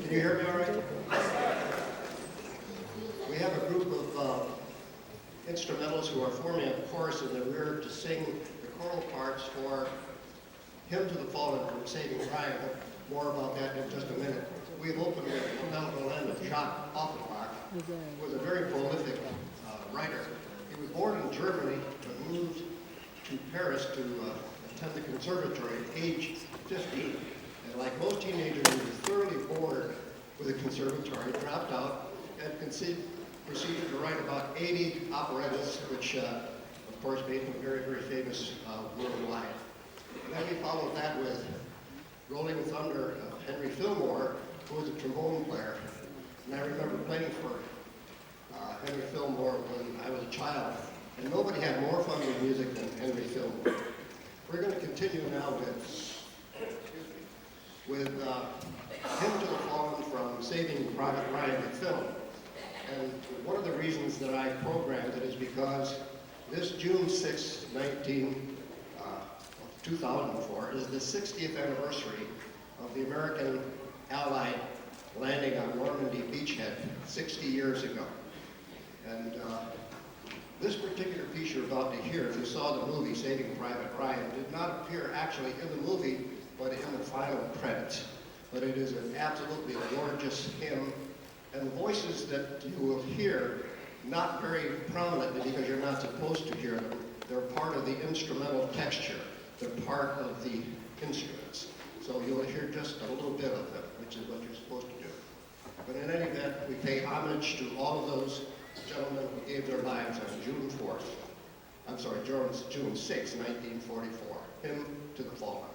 Can you hear me all right? We have a group of instrumentals who are forming a chorus in the rear to sing the choral parts for Hymn to the Fallen from Saving Ryan. More about that in just a minute. We've opened with Belle of Jacques Offenbach, who was a very prolific writer. He was born in Germany but moved to Paris to attend the conservatory at age 15. And like most teenagers, he was thoroughly bored with the conservatory, dropped out, and proceeded to write about 80 operettas, which of course made him very, very famous worldwide. And then we followed that with Rolling Thunder of Henry Fillmore, who was a trombone player. And I remember playing for Henry Fillmore when I was a child, and nobody had more fun with music than Henry Fillmore. We're going to continue now with Hymn to the Fallen from Saving Private Ryan the film. And one of the reasons that I programmed it is because this June 6, 2004 is the 60th anniversary of the American Allied landing on Normandy beachhead 60 years ago. And this particular piece you're about to hear, if you saw the movie Saving Private Ryan, did not appear actually in the movie, but in the final credits. But it is an absolutely gorgeous hymn, and the voices that you will hear, not very prominently because you're not supposed to hear them, they're part of the instrumental texture. They're part of the instruments. So you'll hear just a little bit of them, which is what you're supposed to do. But in any event, we pay homage to all of those gentlemen who gave their lives on June 6, 1944. Hymn to the Fallen.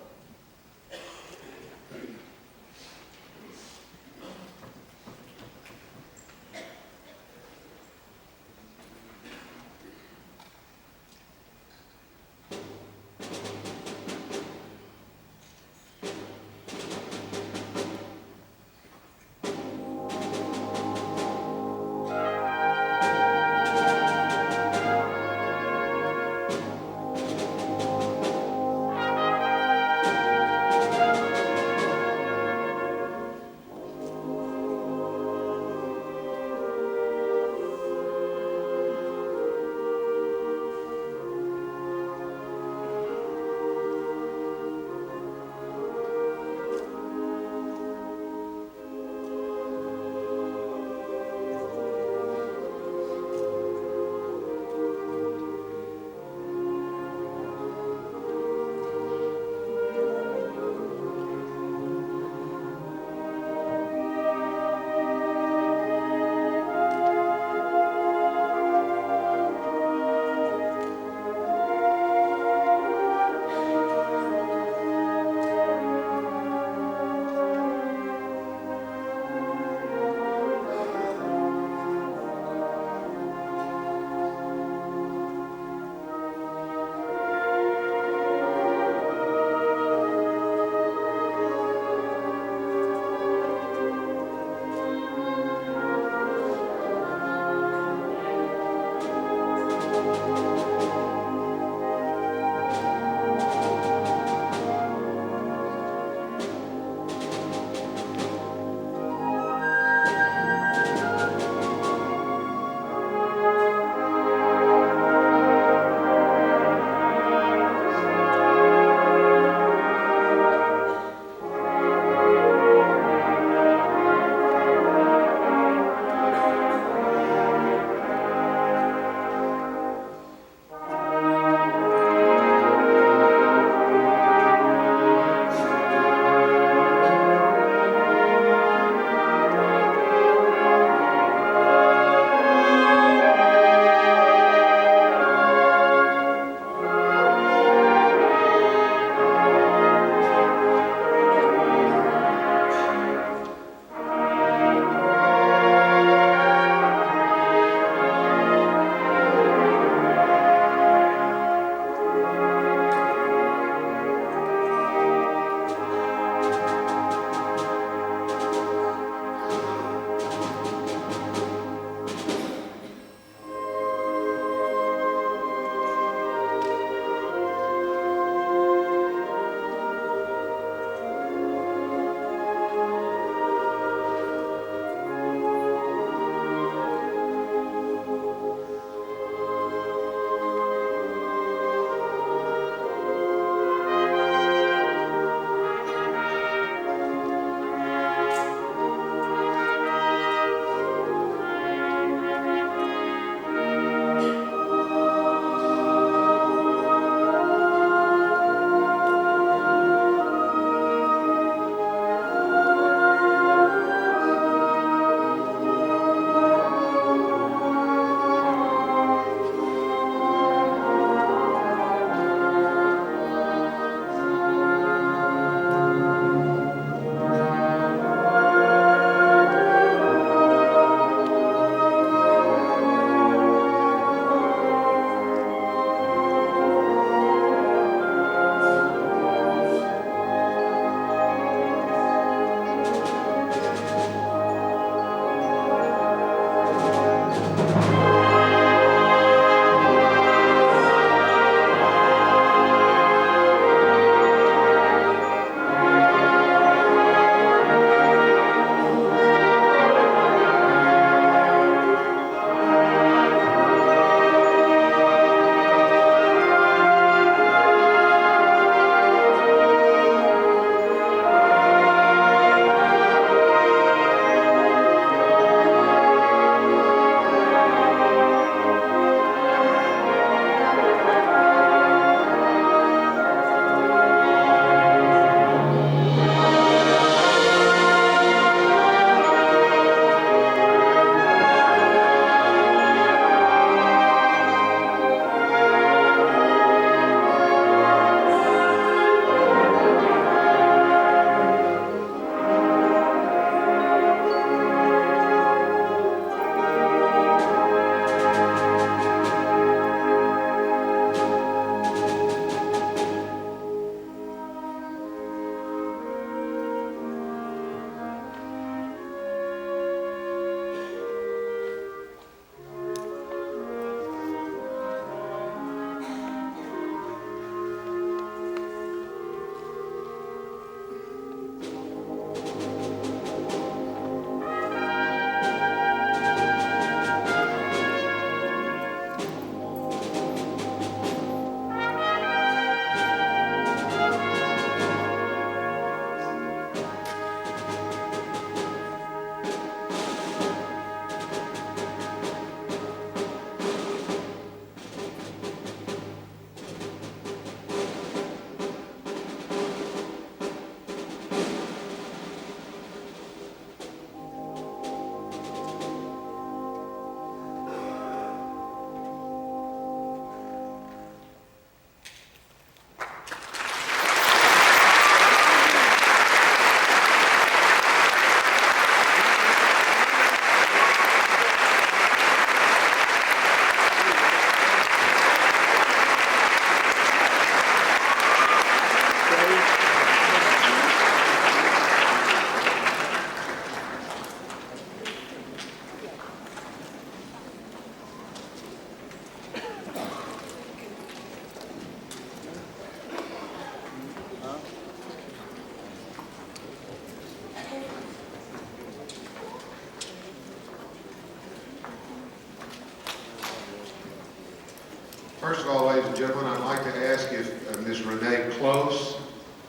First of all, ladies and gentlemen, I'd like to ask if Ms. Renee Close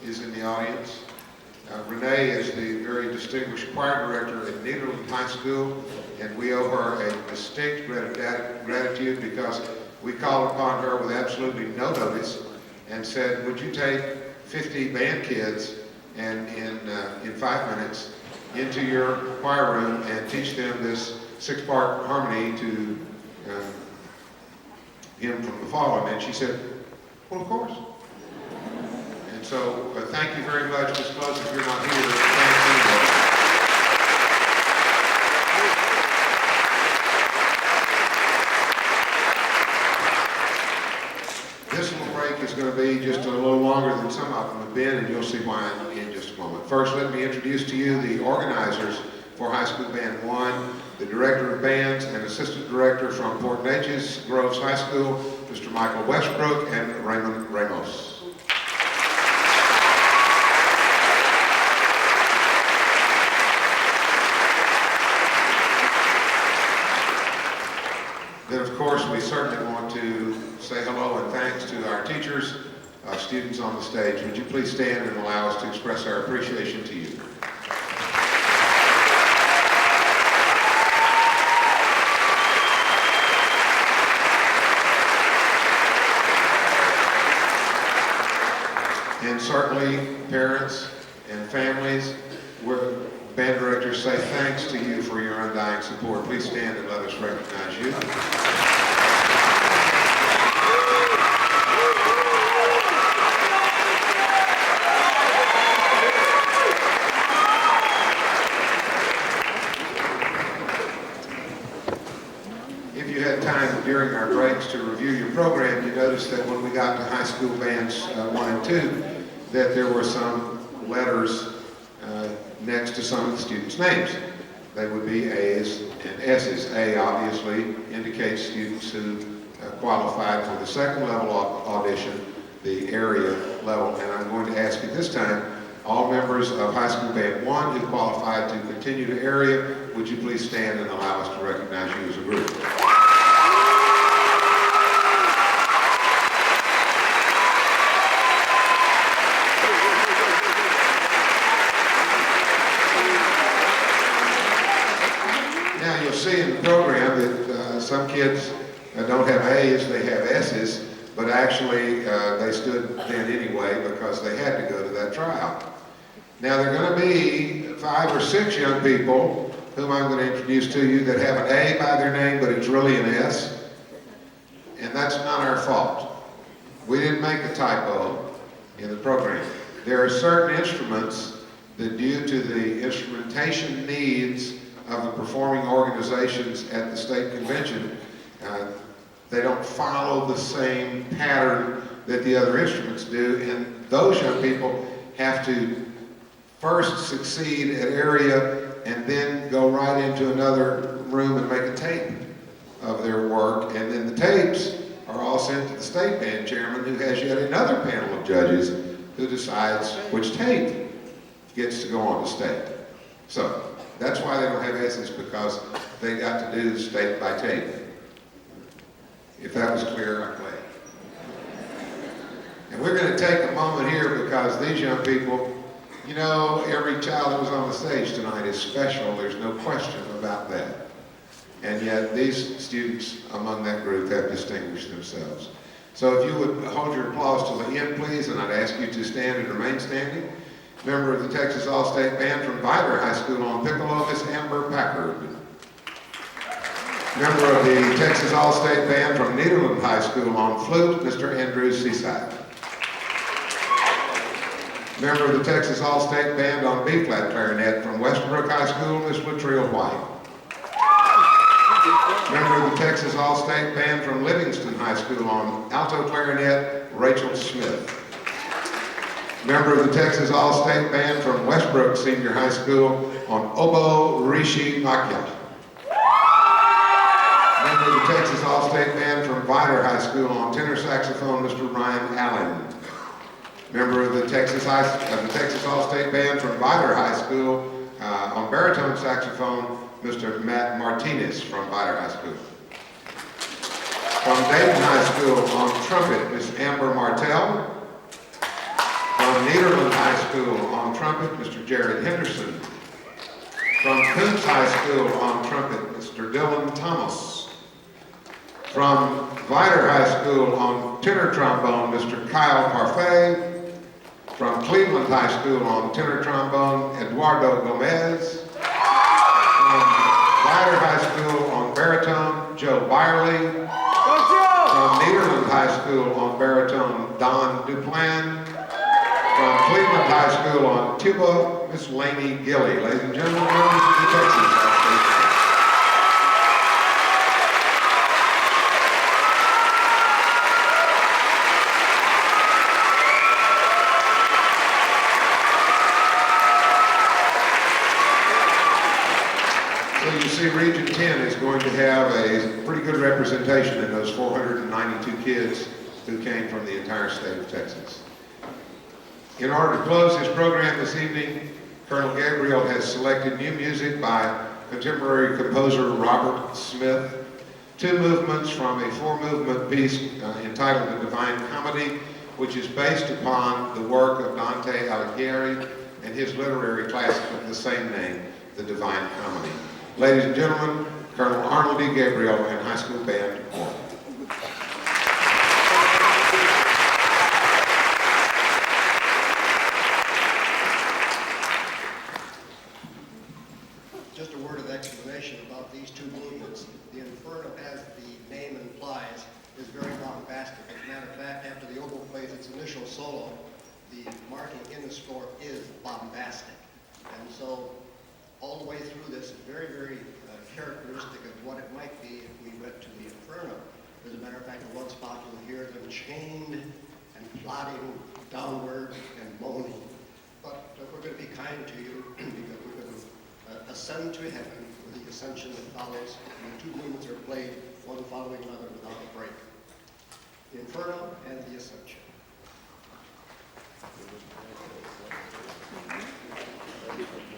is in the audience. Renee is the very distinguished choir director at Nederland High School, and we owe her a distinct gratitude because we called upon her with absolutely no notice and said, would you take 50 band kids and in 5 minutes into your choir room and teach them this 6-part harmony to Hymn from the Fallen? And she said, well, of course. And so thank you very much, Ms. Close. If you're not here, thank you. This little break is going to be just a little longer than some of them have been, and you'll see why in just a moment. First, let me introduce to you the organizers for High School Band 1, the Director of Bands and Assistant Director from Port Neches Groves High School, Mr. Michael Westbrook and Raymond Ramos. Then, of course, we certainly want to say hello and thanks to our teachers, students on the stage. Would you please stand and allow us to express our appreciation to you? And certainly, parents and families, band directors say thanks to you for your undying support. Please stand and let us recognize you. If you had time during our breaks to review your program, you noticed that when we got to high school bands 1 and 2, that there were some letters next to some of the students' names. They would be A's and S's. A obviously indicates students who qualified for the second level audition, the area level, and I'm going to ask you this time, all members of High School Band 1 who qualified to continue to area, would you please stand and allow us to recognize you as a group? See in the program that some kids don't have A's, they have S's, but actually they stood then anyway because they had to go to that tryout. Now there are going to be 5 or 6 young people whom I'm going to introduce to you that have an A by their name, but it's really an S, and that's not our fault. We didn't make a typo in the program. There are certain instruments that, due to the instrumentation needs of the performing organizations at the state convention, they don't follow the same pattern that the other instruments do, and those young people have to first succeed at area and then go right into another room and make a tape of their work, and then the tapes are all sent to the state band chairman, who has yet another panel of judges who decides which tape gets to go on the state. So that's why they don't have S's, because they got to do state by tape. If that was clear, I'm glad. And we're going to take a moment here because these young people, you know, every child that was on the stage tonight is special. There's no question about that. And yet these students among that group have distinguished themselves. So if you would hold your applause till the end, please, and I'd ask you to stand and remain standing. Member of the Texas All-State Band from Vidor High School on piccolo, Miss Amber Packard. Member of the Texas All-State Band from Nederland High School on flute, Mr. Andrew Seaside. Member of the Texas All-State Band on B-flat clarinet from Westbrook High School, Miss Latrell White. Member of the Texas All-State Band from Livingston High School on alto clarinet, Rachel Smith. Member of the Texas All-State Band from Westbrook Senior High School on oboe, Rishi Makia. Member of the Texas All-State Band from Vidor High School on tenor saxophone, Mr. Ryan Allen. Member of the Texas All-State Band from Vidor High School on baritone saxophone, Mr. Matt Martinez from Vidor High School. From Dayton High School on trumpet, Miss Amber Martell. From Nederland High School on trumpet, Mr. Jared Henderson. From Coombs High School on trumpet, Mr. Dylan Thomas. From Vider High School on tenor trombone, Mr. Kyle Parfait. From Cleveland High School on tenor trombone, Eduardo Gomez. From Vider High School on baritone, Joe Byerly. From Nederland High School on baritone, Don Duplan. From Cleveland High School on tuba, Miss Lainey Gilly. Ladies and gentlemen, members of the Texas Association. So you see, Region 10 is going to have a pretty good representation in those 492 kids who came from the entire state of Texas. In order to close his program this evening, Colonel Gabriel has selected new music by contemporary composer Robert Smith, 2 movements from a 4-movement piece entitled The Divine Comedy, which is based upon the work of Dante Alighieri and his literary classic of the same name, The Divine Comedy. Ladies and gentlemen, Colonel Arnald D. Gabriel and High School Band 1. Just a word of explanation about these 2 movements. The Inferno, as the name implies, is very bombastic. As a matter of fact, after the oboe plays its initial solo, the marking in the score is bombastic. And so all the way through this is very, very characteristic of what it might be if we went to the Inferno. As a matter of fact, in one spot you'll hear them chained and plodding downward and moaning. But we're going to be kind to you because we're going to ascend to heaven with the ascension that follows. And the 2 movements are played one following another without a break. The Inferno and the Ascension. Thank you.